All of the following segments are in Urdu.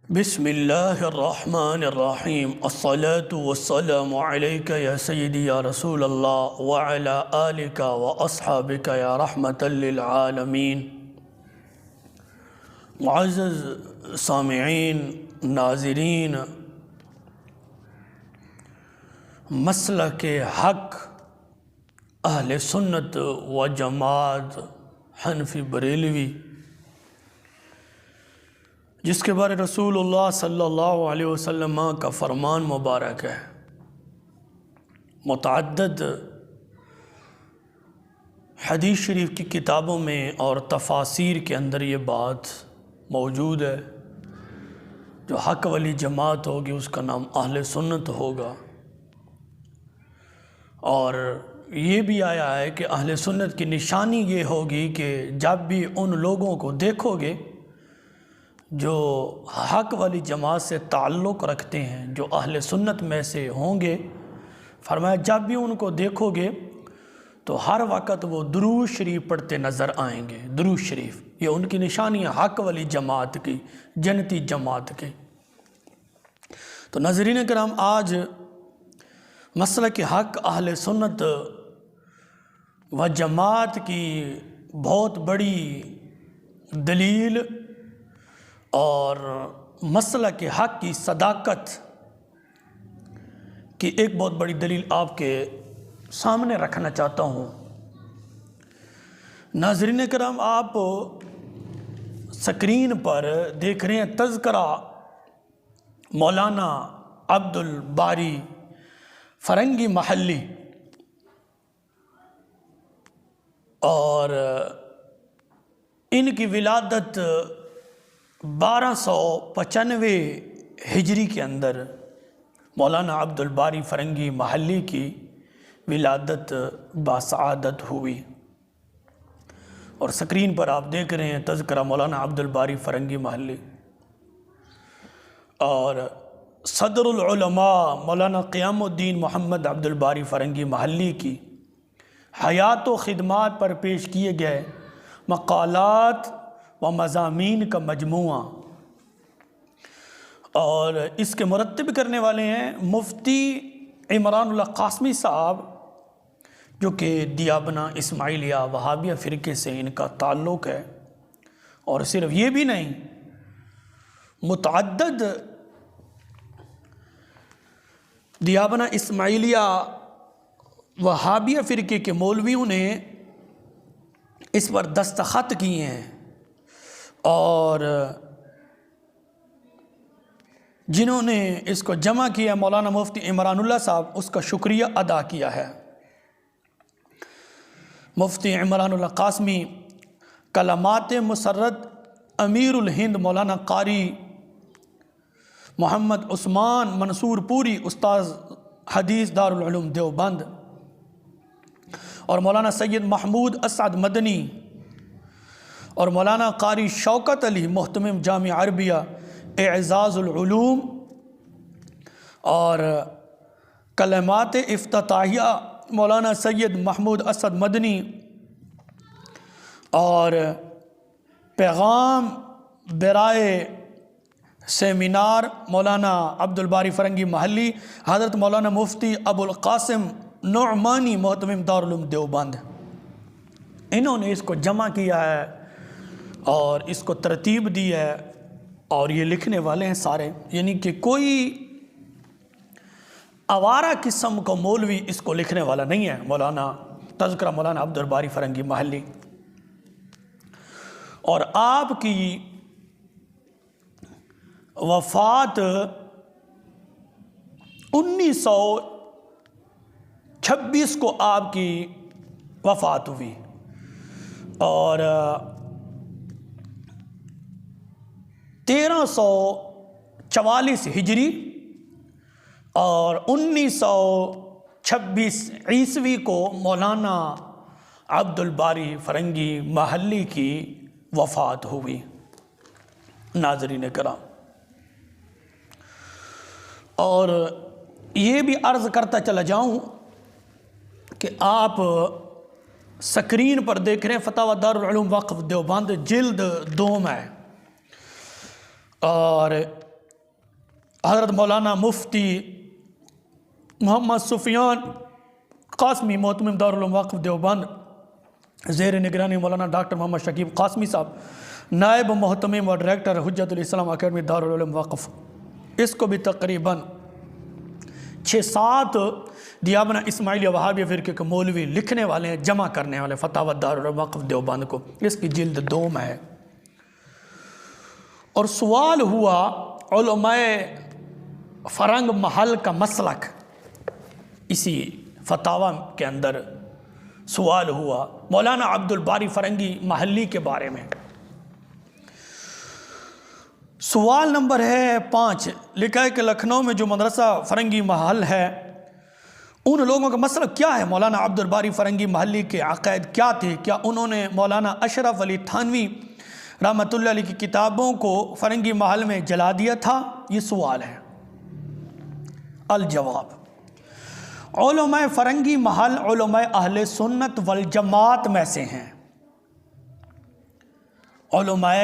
بسم اللہ الرحمن الرحیم الصلاة والسلام علیکہ یا سیدی یا رسول اللہ وعلا آلکہ واصحابکہ یا رحمت للعالمین۔ معزز سامعین، ناظرین، مسلک حق اہل سنت و جماعت حنفی بریلوی، جس کے بارے رسول اللہ صلی اللہ علیہ وسلم کا فرمان مبارک ہے، متعدد حدیث شریف کی کتابوں میں اور تفاسیر کے اندر یہ بات موجود ہے، جو حق والی جماعت ہوگی اس کا نام اہل سنت ہوگا۔ اور یہ بھی آیا ہے کہ اہل سنت کی نشانی یہ ہوگی کہ جب بھی ان لوگوں کو دیکھو گے جو حق والی جماعت سے تعلق رکھتے ہیں، جو اہل سنت میں سے ہوں گے، فرمایا جب بھی ان کو دیکھو گے تو ہر وقت وہ درود شریف پڑھتے نظر آئیں گے۔ درود شریف یہ ان کی نشانی ہے، حق والی جماعت کی، جنتی جماعت کی۔ تو ناظرین کرام، آج مسلک حق اہل سنت و جماعت کی بہت بڑی دلیل اور مسلک حق کی صداقت کی ایک بہت بڑی دلیل آپ کے سامنے رکھنا چاہتا ہوں۔ ناظرین کرام، آپ سکرین پر دیکھ رہے ہیں تذکرہ مولانا عبد الباری فرنگی محلی، اور ان کی ولادت 1295 ہجری کے اندر مولانا عبد الباری فرنگی محلی کی ولادت باسعادت ہوئی، اور سکرین پر آپ دیکھ رہے ہیں تذکرہ مولانا عبد الباری فرنگی محلی۔ اور صدر العلماء مولانا قیام الدین محمد عبد الباری فرنگی محلی کی حیات و خدمات پر پیش کیے گئے مقالات و مضامین کا مجموعہ، اور اس کے مرتب کرنے والے ہیں مفتی عمران اللہ قاسمی صاحب، جو کہ دیابنا اسماعیلیہ وہابیہ فرقے سے ان کا تعلق ہے۔ اور صرف یہ بھی نہیں، متعدد دیابنا اسماعیلیہ وہابیہ فرقے کے مولویوں نے اس پر دستخط کیے ہیں، اور جنہوں نے اس کو جمع کیا مولانا مفتی عمران اللہ صاحب، اس کا شکریہ ادا کیا ہے۔ مفتی عمران اللہ قاسمی کلمات مسرت امیر الہند مولانا قاری محمد عثمان منصور پوری، استاذ حدیث دارالعلوم دیوبند، اور مولانا سید محمود اسعد مدنی، اور مولانا قاری شوکت علی محتمم جامع عربیہ اعزاز العلوم، اور کلمات افتتاحیہ مولانا سید محمود اسعد مدنی، اور پیغام برائے سیمینار مولانا عبد الباری فرنگی محلی حضرت مولانا مفتی ابو القاسم نعمانی محتمم دارالعلوم دیوبند، انہوں نے اس کو جمع کیا ہے اور اس کو ترتیب دی ہے، اور یہ لکھنے والے ہیں سارے، یعنی کہ کوئی آوارہ قسم کو مولوی اس کو لکھنے والا نہیں ہے۔ مولانا تذکرہ مولانا عبد الباری فرنگی محلی، اور آپ کی وفات 1926 کو آپ کی وفات ہوئی، اور 1344 ہجری اور 1926 عیسوی کو مولانا عبد الباری فرنگی محلی کی وفات ہوئی۔ ناظرین کرام، اور یہ بھی عرض کرتا چلا جاؤں کہ آپ سکرین پر دیکھ رہے ہیں فتاوی دارالعلوم وقف دیوبند جلد 2 میں، اور حضرت مولانا مفتی محمد سفیان قاسمی محتمم دارالعلوم وقف دیوبند زیر نگرانی مولانا ڈاکٹر محمد شکیب قاسمی صاحب نائب محتمم و ڈائریکٹر حجت الاسلام اکیڈمی دارالعلوم وقف، اس کو بھی تقریباً 6-7 دیابنا اسماعیلیہ وہابیہ فرقے کے مولوی لکھنے والے ہیں، جمع کرنے والے فتاوی دارالعلوم وقف دیوبند کو، اس کی جلد 2 میں ہے۔ اور سوال ہوا علماء فرنگ محل کا مسلک، اسی فتاوی کے اندر سوال ہوا مولانا عبد الباری فرنگی محلی کے بارے میں۔ سوال نمبر ہے 5، لکھا ہے کہ لکھنؤ میں جو مدرسہ فرنگی محل ہے ان لوگوں کا مسلک کیا ہے؟ مولانا عبد الباری فرنگی محلی کے عقائد کیا تھے؟ کیا انہوں نے مولانا اشرف علی تھانوی رحمۃ اللہ علیہ کی کتابوں کو فرنگی محل میں جلا دیا تھا؟ یہ سوال ہے۔ الجواب، علماء فرنگی محل علماء اہل سنت والجماعت میں سے ہیں۔ علماء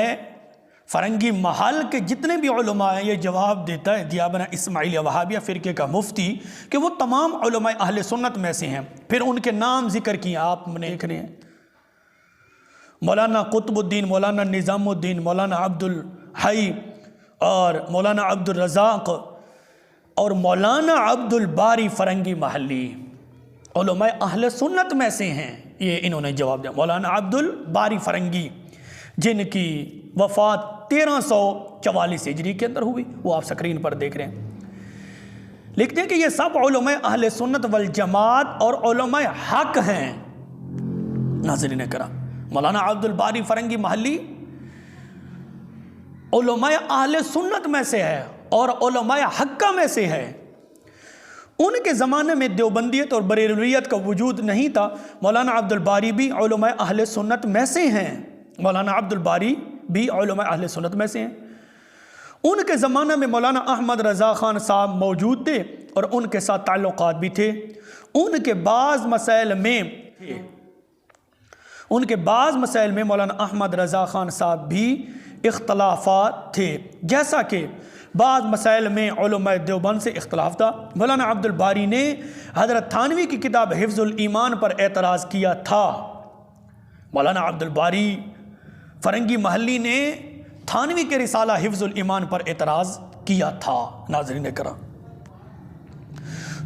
فرنگی محل کے جتنے بھی علماء ہیں، یہ جواب دیتا ہے دیابنا اسماعیلیہ وہابیہ فرقے کا مفتی کہ وہ تمام علماء اہل سنت میں سے ہیں۔ پھر ان کے نام ذکر کیے آپ نے دیکھ رہے ہیں، مولانا قطب الدین، مولانا نظام الدین، مولانا عبد الحی اور مولانا عبد الرزاق اور مولانا عبد الباری فرنگی محلی علماء اہل سنت میں سے ہیں۔ یہ انہوں نے جواب دیا۔ مولانا عبد الباری فرنگی جن کی وفات 1344 ہجری کے اندر ہوئی، وہ آپ سکرین پر دیکھ رہے ہیں۔ لکھتے ہیں کہ یہ سب علماء اہل سنت والجماعت اور علماء حق ہیں۔ ناظرین کرام، مولانا عبد الباری فرنگی محلی علماء اہل سنت میں سے ہے اور علماء حقہ میں سے ہے۔ ان کے زمانے میں دیوبندیت اور بریلویت کا وجود نہیں تھا۔ مولانا عبد الباری بھی علماء اہل سنت میں سے ہیں۔ مولانا عبد الباری بھی علماء اہل سنت میں سے ہیں۔ ان کے زمانے میں مولانا احمد رضا خان صاحب موجود تھے اور ان کے ساتھ تعلقات بھی تھے۔ ان کے بعض مسائل میں مولانا احمد رضا خان صاحب بھی اختلافات تھے، جیسا کہ بعض مسائل میں علماء دیوبند سے اختلاف تھا۔ مولانا عبد الباری نے حضرت تھانوی کی کتاب حفظ الایمان پر اعتراض کیا تھا۔ مولانا عبد الباری فرنگی محلی نے تھانوی کے رسالہ حفظ الایمان پر اعتراض کیا تھا۔ ناظرین کرام،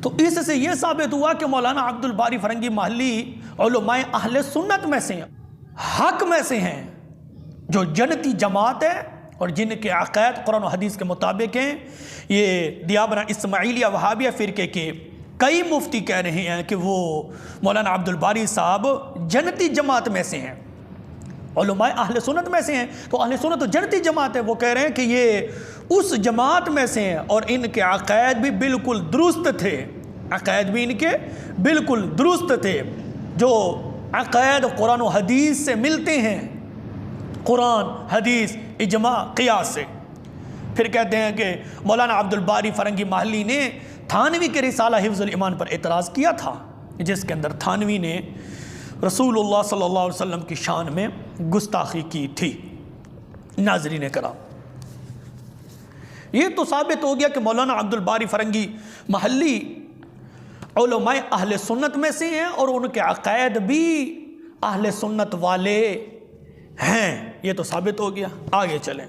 تو اس سے یہ ثابت ہوا کہ مولانا عبد الباری فرنگی محلی علماء اہل سنت میں سے ہیں، حق میں سے ہیں، جو جنتی جماعت ہے اور جن کے عقائد قرآن و حدیث کے مطابق ہیں۔ یہ دیابنا اسماعیلیہ وہابیہ فرقے کے کئی مفتی کہہ رہے ہیں کہ وہ مولانا عبد الباری صاحب جنتی جماعت میں سے ہیں، علماء اہل سنت میں سے ہیں۔ تو اہل سنت تو جنتی جماعت ہے، وہ کہہ رہے ہیں کہ یہ اس جماعت میں سے ہیں اور ان کے عقائد بھی بالکل درست تھے، عقائد بھی ان کے بالکل درست تھے، جو عقائد قرآن و حدیث سے ملتے ہیں، قرآن، حدیث، اجماع، قیاس سے۔ پھر کہتے ہیں کہ مولانا عبد الباری فرنگی محلی نے تھانوی کے رسالہ حفظ الایمان پر اعتراض کیا تھا، جس کے اندر تھانوی نے رسول اللہ صلی اللہ علیہ وسلم کی شان میں گستاخی کی تھی۔ ناظرین کرام، یہ تو ثابت ہو گیا کہ مولانا عبد الباری فرنگی محلی علماء اہل سنت میں سے ہیں اور ان کے عقائد بھی اہل سنت والے ہیں، یہ تو ثابت ہو گیا۔ آگے چلیں،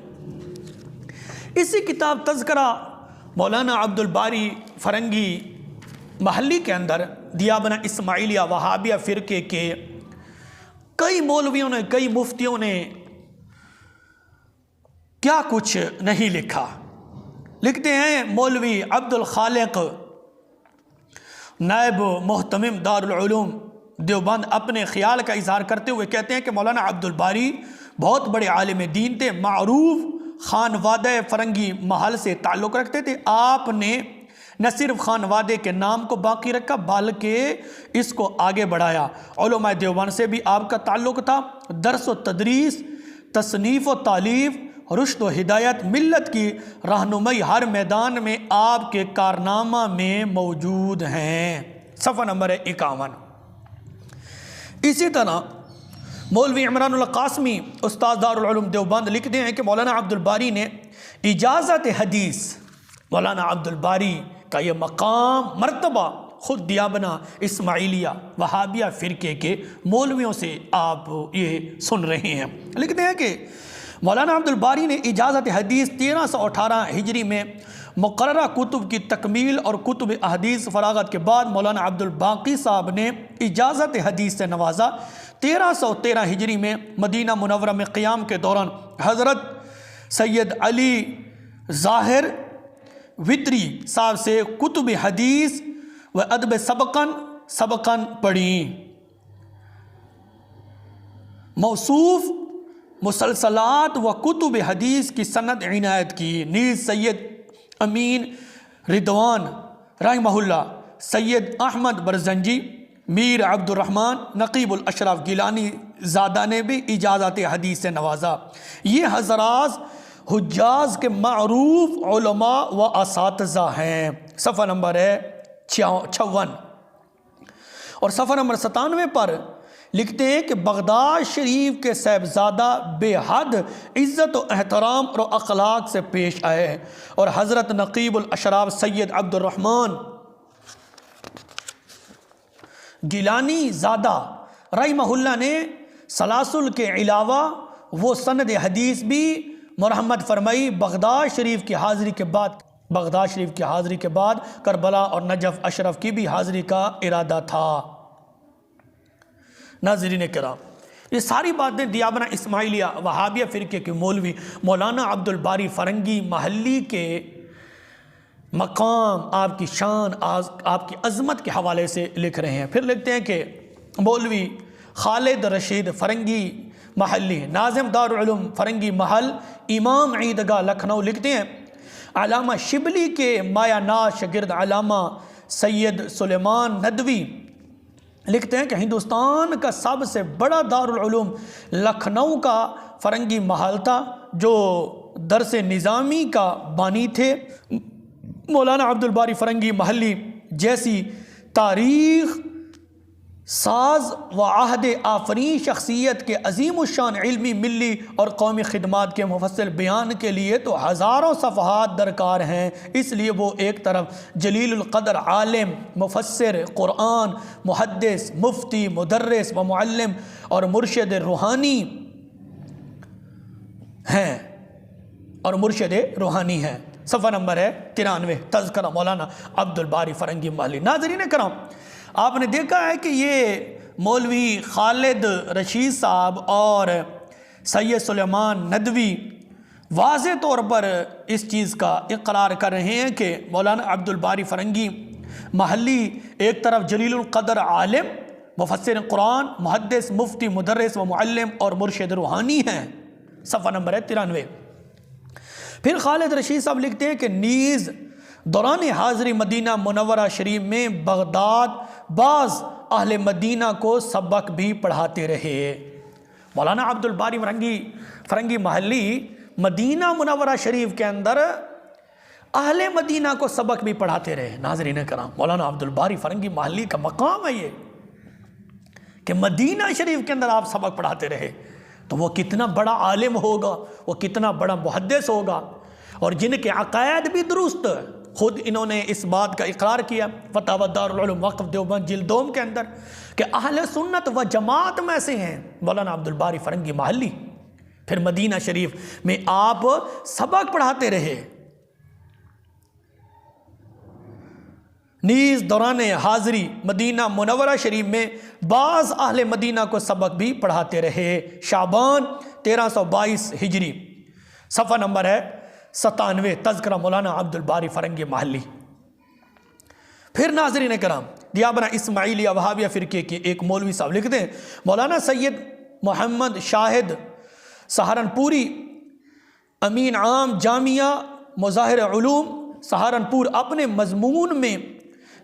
اسی کتاب تذکرہ مولانا عبد الباری فرنگی محلی کے اندر دیابنا اسماعیلیہ وہابیہ فرقے کے کئی مولویوں نے، کئی مفتیوں نے کیا کچھ نہیں لکھا۔ لکھتے ہیں مولوی عبد الخالق نائب محتمم دارالعلوم دیوبند اپنے خیال کا اظہار کرتے ہوئے کہتے ہیں کہ مولانا عبد الباری بہت بڑے عالم دین تھے، معروف خانوادہ فرنگی محل سے تعلق رکھتے تھے۔ آپ نے نہ صرف خانوادے کے نام کو باقی رکھا بلکہ اس کو آگے بڑھایا۔ علماء دیوبند سے بھی آپ کا تعلق تھا، درس و تدریس، تصنیف و تالیف، رشد و ہدایت، ملت کی رہنمائی، ہر میدان میں آپ کے کارنامہ میں موجود ہیں۔ صفحہ نمبر 51۔ اسی طرح مولوی عمران اللہ قاسمی استاد دارالعلوم دیوبند لکھتے ہیں کہ مولانا عبد الباری نے اجازت حدیث مولانا عبدالباری کا یہ مقام مرتبہ خود دیابنا اسماعیلیہ وہابیہ فرقے کے مولویوں سے آپ یہ سن رہے ہیں۔ لکھتے ہیں کہ مولانا عبدالباری نے اجازت حدیث 1318 ہجری میں مقررہ کتب کی تکمیل اور کتب احادیث فراغت کے بعد مولانا عبدالباقی صاحب نے اجازت حدیث سے نوازا۔ 1313 ہجری میں مدینہ منورہ میں قیام کے دوران حضرت سید علی ظاہر وطری صاحب سے کتب حدیث و ادب سبقاً پڑھی۔ موصوف مسلسلات و کتب حدیث کی سند عنایت کی۔ نیز سید امین رضوان رحمہ اللہ، سید احمد برزنجی، میر عبد الرحمن نقیب الاشراف گیلانی زادہ نے بھی اجازت حدیث سے نوازا۔ یہ حضرات حجاز کے معروف علماء و اساتذہ ہیں۔ صفحہ نمبر ہے 56 اور صفحہ نمبر 97 پر لکھتے ہیں کہ بغداد شریف کے صاحبزادہ بے حد عزت و احترام اور اخلاق سے پیش آئے اور حضرت نقیب الاشراف سید عبد الرحمن گیلانی زادہ رحمہ اللہ نے سلاسل کے علاوہ وہ سند حدیث بھی مرحمت فرمائی۔ بغداد شریف کی حاضری کے بعد کربلا اور نجف اشرف کی بھی حاضری کا ارادہ تھا۔ ناظرین کرام، یہ ساری باتیں دیابنا اسماعیلیہ وہابیہ فرقے کے مولوی مولانا عبدالباری فرنگی محلی کے مقام، آپ کی شان، آپ کی عظمت کے حوالے سے لکھ رہے ہیں۔ پھر لکھتے ہیں کہ مولوی خالد رشید فرنگی محلی، ناظم دارالعلوم فرنگی محل، امام عیدگاہ لکھنؤ، لکھتے ہیں علامہ شبلی کے مایہ ناز شاگرد علامہ سید سلیمان ندوی لکھتے ہیں کہ ہندوستان کا سب سے بڑا دارالعلوم لکھنؤ کا فرنگی محل تھا، جو درس نظامی کا بانی تھے۔ مولانا عبدالباری فرنگی محلی جیسی تاریخ ساز و عہد آفرین شخصیت کے عظیم الشان علمی ملی اور قومی خدمات کے مفصل بیان کے لیے تو ہزاروں صفحات درکار ہیں۔ اس لیے وہ ایک طرف جلیل القدر عالم، مفسر قرآن، محدث، مفتی، مدرس و معلم اور مرشد روحانی ہیں۔ صفحہ نمبر ہے 93، تذکرہ مولانا عبدالباری فرنگی محلی۔ ناظرین کرام، آپ نے دیکھا ہے کہ یہ مولوی خالد رشید صاحب اور سید سلیمان ندوی واضح طور پر اس چیز کا اقرار کر رہے ہیں کہ مولانا عبدالباری فرنگی محلی ایک طرف جلیل القدر عالم، مفسر قرآن، محدث، مفتی، مدرس و معلم اور مرشد روحانی ہیں۔ صفحہ نمبر ہے 93۔ پھر خالد رشید صاحب لکھتے ہیں کہ نیز دوران حاضری مدینہ منورہ شریف میں بغداد بعض اہل مدینہ کو سبق بھی پڑھاتے رہے۔ مولانا عبدالباری فرنگی محلی مدینہ منورہ شریف کے اندر اہل مدینہ کو سبق بھی پڑھاتے رہے۔ ناظرین کرام، مولانا عبدالباری فرنگی محلی کا مقام ہے یہ کہ مدینہ شریف کے اندر آپ سبق پڑھاتے رہے، تو وہ کتنا بڑا عالم ہوگا، وہ کتنا بڑا محدث ہوگا، اور جن کے عقائد بھی درست، خود انہوں نے اس بات کا اقرار کیا فتاوی دارالعلوم وقف دیوبند جلد 2 کے اندر کہ اہل سنت و جماعت میں سے ہیں مولانا عبدالباری فرنگی محلی۔ پھر مدینہ شریف میں آپ سبق پڑھاتے رہے۔ نیز دوران حاضری مدینہ منورہ شریف میں بعض اہل مدینہ کو سبق بھی پڑھاتے رہے۔ شعبان 1322 ہجری، صفحہ نمبر ہے 97، تذکرہ مولانا عبدالباری فرنگی محلی۔ پھر ناظرین کرام، دیابنا اسماعیلیہ وہابیہ فرقے کے ایک مولوی صاحب لکھتے ہیں مولانا سید محمد شاہد سہارنپوری، امین عام جامعہ مظاہر علوم سہارنپور، اپنے مضمون میں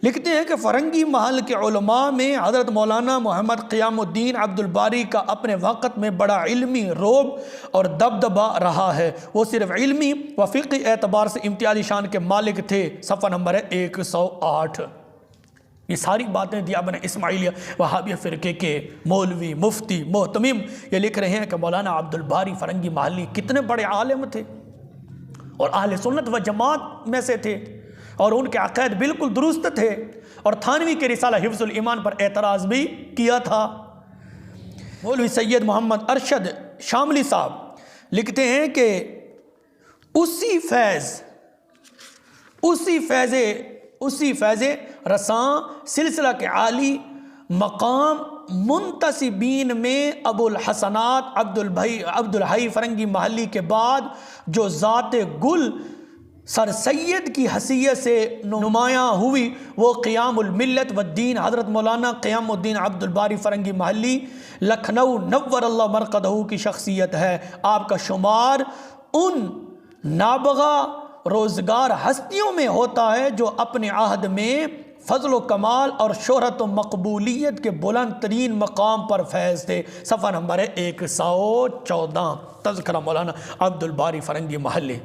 لکھتے ہیں کہ فرنگی محل کے علماء میں حضرت مولانا محمد قیام الدین عبدالباری کا اپنے وقت میں بڑا علمی روب اور دبدبہ رہا ہے۔ وہ صرف علمی و فقہی اعتبار سے امتیازی شان کے مالک تھے۔ صفحہ نمبر ہے 108۔ یہ ساری باتیں دیابنا اسماعیلیہ وہابیہ فرقے کے مولوی، مفتی، محتمم یہ لکھ رہے ہیں کہ مولانا عبدالباری فرنگی محلی کتنے بڑے عالم تھے اور اہل سنت و جماعت میں سے تھے اور ان کے عقائد بالکل درست تھے، اور تھانوی کے رسالہ حفظ الایمان پر اعتراض بھی کیا تھا۔ مولوی سید محمد ارشد شاملی صاحب لکھتے ہیں کہ اسی فیض رساں سلسلہ کے عالی مقام منتسبین میں ابو الحسنات عبد الحی فرنگی محلی کے بعد جو ذات گل سر سید کی حیثیت سے نمایاں ہوئی وہ قیام الملت والدین حضرت مولانا قیام الدین عبد الباری فرنگی محلی لکھنؤ نور اللہ مرقدہ کی شخصیت ہے۔ آپ کا شمار ان نابغہ روزگار ہستیوں میں ہوتا ہے جو اپنے عہد میں فضل و کمال اور شہرت و مقبولیت کے بلند ترین مقام پر فیض تھے۔ صفحہ نمبر 114 تذکرہ مولانا عبد الباری فرنگی محلی۔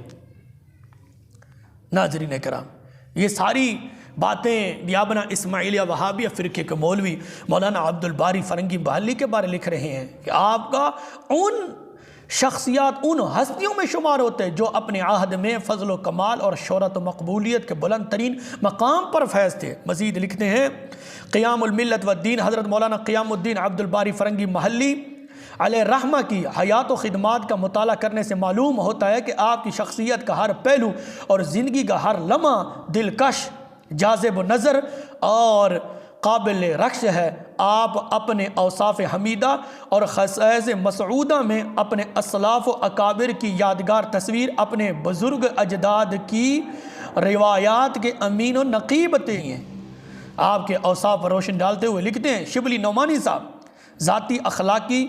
ناظرین کرام، یہ ساری باتیں دیابنا اسماعیلیہ وہابیہ فرقے کے مولوی مولانا عبد الباری فرنگی محلی کے بارے لکھ رہے ہیں کہ آپ کا ان شخصیات ان ہستیوں میں شمار ہوتے ہیں جو اپنے عہد میں فضل و کمال اور شہرت و مقبولیت کے بلند ترین مقام پر فیض تھے۔ مزید لکھتے ہیں قیام الملت والدین حضرت مولانا قیام الدین عبد الباری فرنگی محلی علیہ رحمہ کی حیات و خدمات کا مطالعہ کرنے سے معلوم ہوتا ہے کہ آپ کی شخصیت کا ہر پہلو اور زندگی کا ہر لمحہ دلکش، جاذب نظر اور قابل رخص ہے۔ آپ اپنے اوصاف حمیدہ اور خصائص مسعودہ میں اپنے اسلاف و اکابر کی یادگار تصویر، اپنے بزرگ اجداد کی روایات کے امین و نقیب ہیں۔ آپ کے اوصاف پر روشن ڈالتے ہوئے لکھتے ہیں شبلی نعمانی صاحب ذاتی اخلاقی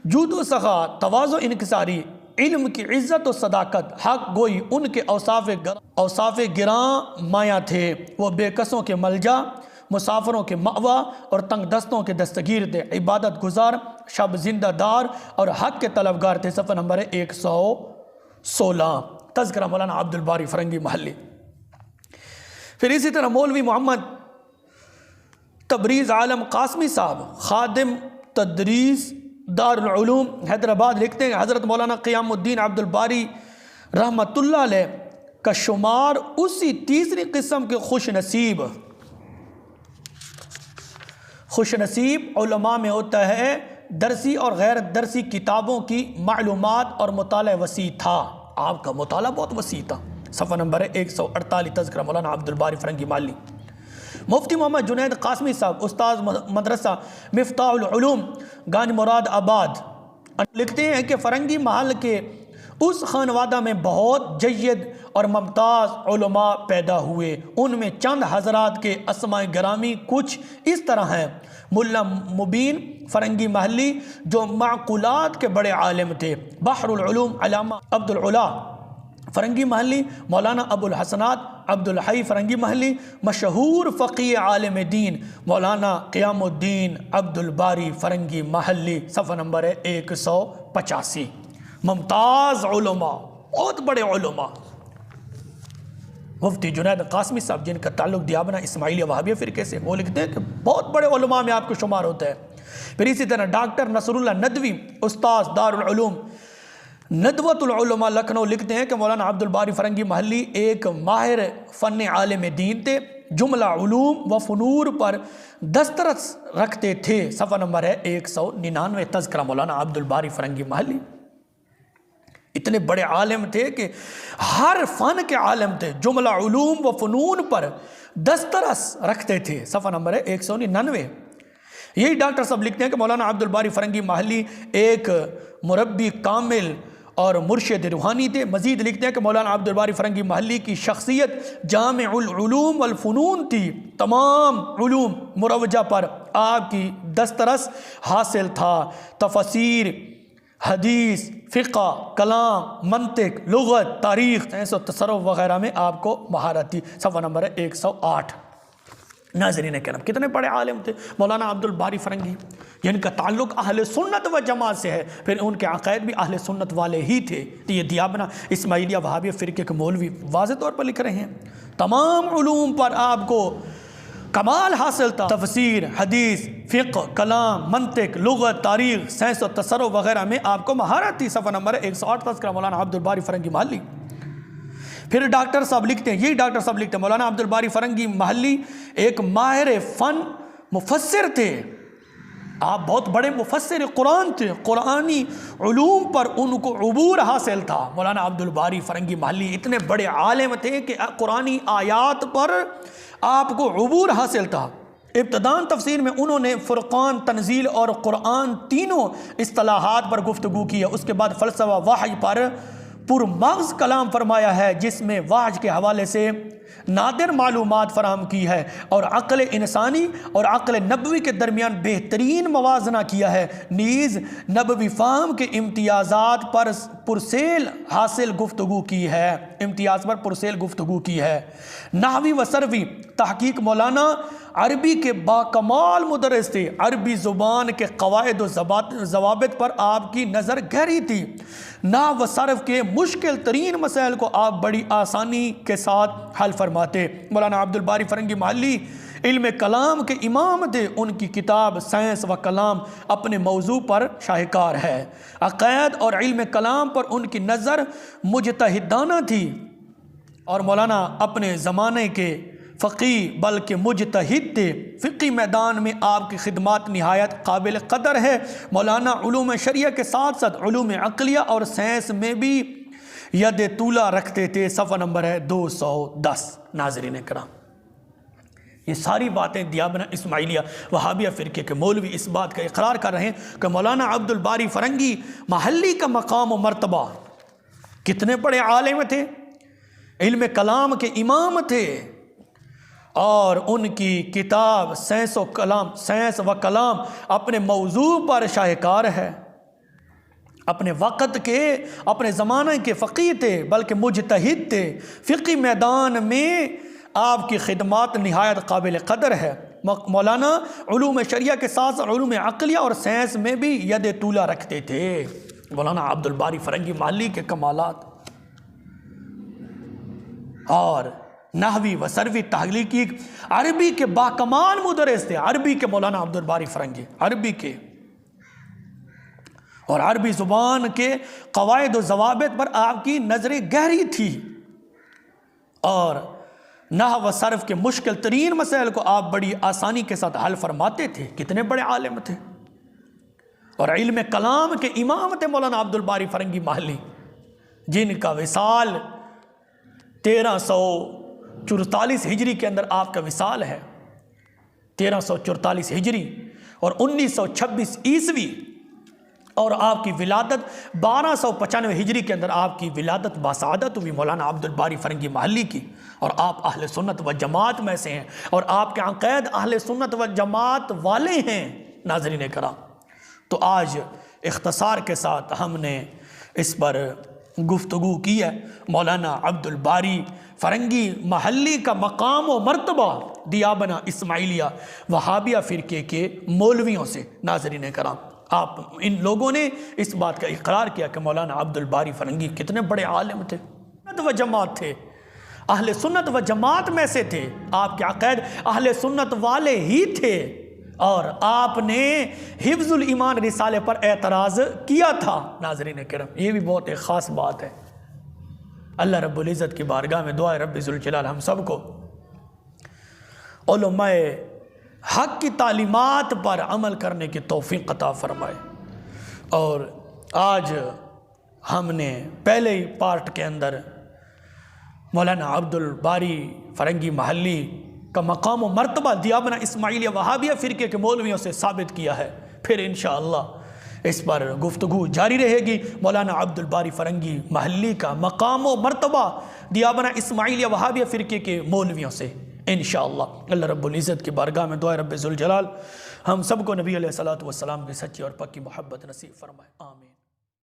جود و سخا، تواضع انکساری، علم کی عزت و صداقت، حق گوئی ان کے اوصاف گراں مایہ تھے۔ وہ بے کسوں کے ملجا، مسافروں کے مأویٰ اور تنگ دستوں کے دستگیر تھے، عبادت گزار، شب زندہ دار اور حق کے طلبگار تھے۔ صفحہ نمبر 116 تذکرہ مولانا عبد الباری فرنگی محلی۔ پھر اسی طرح مولوی محمد تبریز عالم قاسمی صاحب خادم تدریس دار العلوم حیدرآباد لکھتے ہیں حضرت مولانا قیام الدین عبد الباری رحمۃ اللہ علیہ کا شمار اسی تیسری قسم کے خوش نصیب علماء میں ہوتا ہے۔ درسی اور غیر درسی کتابوں کی معلومات اور مطالعہ وسیع تھا۔ آپ کا مطالعہ بہت وسیع تھا۔ صفحہ نمبر 148 تذکرہ مولانا عبد الباری فرنگی محلی۔ مفتی محمد جنید قاسمی صاحب استاذ مدرسہ مفتاح العلوم گانج مراد آباد لکھتے ہیں کہ فرنگی محل کے اس خانوادہ میں بہت جید اور ممتاز علماء پیدا ہوئے۔ ان میں چند حضرات کے اسماء گرامی کچھ اس طرح ہیں: ملا مبین فرنگی محلی جو معقولات کے بڑے عالم تھے، بحر العلوم علامہ عبد العلا فرنگی محلی، مولانا ابو الحسنات عبد الحی فرنگی محلی، مشہور فقیہ عالم دین مولانا قیام الدین عبد الباری فرنگی محلی۔ صفحہ نمبر 185 ممتاز علماء، بہت بڑے علماء۔ مفتی جنید قاسمی صاحب جن کا تعلق دیابنا اسماعیلیہ وہابیہ فرقے سے، وہ لکھتے ہیں کہ بہت بڑے علماء میں آپ کو شمار ہوتا ہے۔ پھر اسی طرح ڈاکٹر نصر اللہ ندوی استاذ دار العلوم ندوۃ العلماء لکھنؤ لکھتے ہیں کہ مولانا عبد الباری فرنگی محلی ایک ماہر فن عالم دین تھے، جملہ علوم و فنور پر دسترس رکھتے تھے۔ صفحہ نمبر ہے 199 تذکرہ مولانا عبد الباری فرنگی محلی۔ اتنے بڑے عالم تھے کہ ہر فن کے عالم تھے، جملہ علوم و فنون پر دسترس رکھتے تھے۔ صفحہ نمبر ہے 199۔ یہی ڈاکٹر صاحب لکھتے ہیں کہ مولانا عبد الباری فرنگی محلی ایک مربی کامل اور مرشد روحانی تھے۔ مزید لکھتے ہیں کہ مولانا عبد الباری فرنگی محلی کی شخصیت جامع العلوم والفنون تھی، تمام علوم مروجہ پر آپ کی دسترس حاصل تھا۔ تفسیر، حدیث، فقہ، کلام، منطق، لغت، تاریخ، سائنس و تصرف وغیرہ میں آپ کو مہارت تھی۔ صفحہ نمبر 108۔ ناظرین کرام، کتنے بڑے عالم تھے مولانا عبد الباری فرنگی، جن کا تعلق اہل سنت و جماعت سے ہے، پھر ان کے عقائد بھی اہل سنت والے ہی تھے۔ تو یہ دیابنا اسماعیلیہ وہابیہ فرقے کے مولوی واضح طور پر لکھ رہے ہیں تمام علوم پر آپ کو کمال حاصل تھا۔ تفسیر، حدیث، فقہ، کلام، منطق، لغت، تاریخ، سائنس و تصرف وغیرہ میں آپ کو مہارت تھی۔ صفحہ نمبر 108 تذکرہ مولانا عبد الباری فرنگی محلی۔ پھر ڈاکٹر صاحب لکھتے ہیں، یہی ڈاکٹر صاحب لکھتے ہیں، مولانا عبدالباری فرنگی محلی ایک ماہر فن مفسر تھے، آپ بہت بڑے مفسر قرآن تھے، قرآنی علوم پر ان کو عبور حاصل تھا۔ مولانا عبدالباری فرنگی محلی اتنے بڑے عالم تھے کہ قرآنی آیات پر آپ کو عبور حاصل تھا۔ ابتداً تفسیر میں انہوں نے فرقان، تنزیل اور قرآن تینوں اصطلاحات پر گفتگو کی ہے۔ اس کے بعد فلسفہ وحی پر پرمغز کلام فرمایا ہے، جس میں وحی کے حوالے سے نادر معلومات فراہم کی ہے اور عقل انسانی اور عقل نبوی کے درمیان بہترین موازنہ کیا ہے، نیز نبوی فہم کے امتیازات پر پرسیل حاصل گفتگو کی ہے، امتیاز پر پرسیل گفتگو کی ہے۔ نحوی و صرفی تحقیق مولانا عربی کے باکمال مدرس تھے، عربی زبان کے قواعد و ضوابط پر آپ کی نظر گہری تھی، نحو و صرف کے مشکل ترین مسائل کو آپ بڑی آسانی کے ساتھ حل فرماتے۔ مولانا عبدالباری فرنگی محلی علم کلام کے امام تھے، ان کی کتاب سائنس و کلام اپنے موضوع پر شاہکار ہے۔ عقائد اور علم کلام پر ان کی نظر مجتہدانہ تھی اور مولانا اپنے زمانے کے فقیہ بلکہ مجتہد تھے۔ فقی میدان میں آپ کی خدمات نہایت قابل قدر ہے۔ مولانا علوم شریعہ کے ساتھ ساتھ علوم عقلیہ اور سائنس میں بھی ید طولہ رکھتے تھے۔ صفحہ نمبر ہے 210۔ ناظرین کرام، یہ ساری باتیں دیابنہ اسماعیلیہ وہابیہ فرقے کے مولوی اس بات کا اقرار کر رہے ہیں کہ مولانا عبدالباری فرنگی محلی کا مقام و مرتبہ، کتنے بڑے عالم تھے، علم کلام کے امام تھے، اور ان کی کتاب سائنس و کلام اپنے موضوع پر شاہکار ہے۔ اپنے وقت کے، اپنے زمانے کے فقیہ تھے بلکہ مجتہد تھے۔ فقی میدان میں آپ کی خدمات نہایت قابل قدر ہے۔ مولانا علوم شریعہ کے ساتھ علوم عقلیہ اور سائنس میں بھی ید طولہ رکھتے تھے۔ مولانا عبدالباری فرنگی محلی کے کمالات اور نحوی و صرفی تحقیق، عربی کے باکمال مدرس تھے، عربی کے مولانا عبدالباری فرنگی، عربی کے اور عربی زبان کے قواعد و ضوابط پر آپ کی نظر گہری تھی اور نحو و صرف کے مشکل ترین مسائل کو آپ بڑی آسانی کے ساتھ حل فرماتے تھے۔ کتنے بڑے عالم تھے اور علم کلام کے امام تھے مولانا عبدالباری فرنگی محلی، جن کا وصال 1344 ہجری کے اندر آپ کا وصال ہے، 1344 ہجری اور 1926 عیسوی، اور آپ کی ولادت 1295 ہجری کے اندر آپ کی ولادت باسعادت ہوئی مولانا عبدالباری فرنگی محلی کی، اور آپ اہل سنت و جماعت میں سے ہیں اور آپ کے عقائد اہل سنت و جماعت والے ہیں۔ ناظرین کرام، تو آج اختصار کے ساتھ ہم نے اس پر گفتگو کی ہے، مولانا عبدالباری فرنگی محلی کا مقام و مرتبہ دیابنہ اسماعیلیہ وہابیہ فرقے کے مولویوں سے۔ ناظرین کرام، آپ ان لوگوں نے اس بات کا اقرار کیا کہ مولانا عبدالباری فرنگی کتنے بڑے عالم تھے، سنت و جماعت تھے، اہل سنت و جماعت میں سے تھے، آپ کے عقائد اہل سنت والے ہی تھے، اور آپ نے حفظ الایمان رسالے پر اعتراض کیا تھا۔ ناظرین کرام، یہ بھی بہت ایک خاص بات ہے۔ اللہ رب العزت کی بارگاہ میں دعا ہے رب ذوالجلال ہم سب کو علماء حق کی تعلیمات پر عمل کرنے کی توفیق عطا فرمائے۔ اور آج ہم نے پہلے ہی پارٹ کے اندر مولانا عبدالباری فرنگی محلی کا مقام و مرتبہ دیابنہ اسماعیلیہ وہابیہ فرقے کے مولویوں سے ثابت کیا ہے، پھر انشاءاللہ اس پر گفتگو جاری رہے گی۔ مولانا عبدالباری فرنگی محلی کا مقام و مرتبہ دیابنہ اسماعیلیہ وہابیہ فرقے کے مولویوں سے انشاءاللہ۔ اللہ رب العزت کی بارگاہ میں دعا رب ذوالجلال ہم سب کو نبی علیہ الصلوۃ والسلام کی سچی اور پکی محبت نصیب فرمائے، آمین۔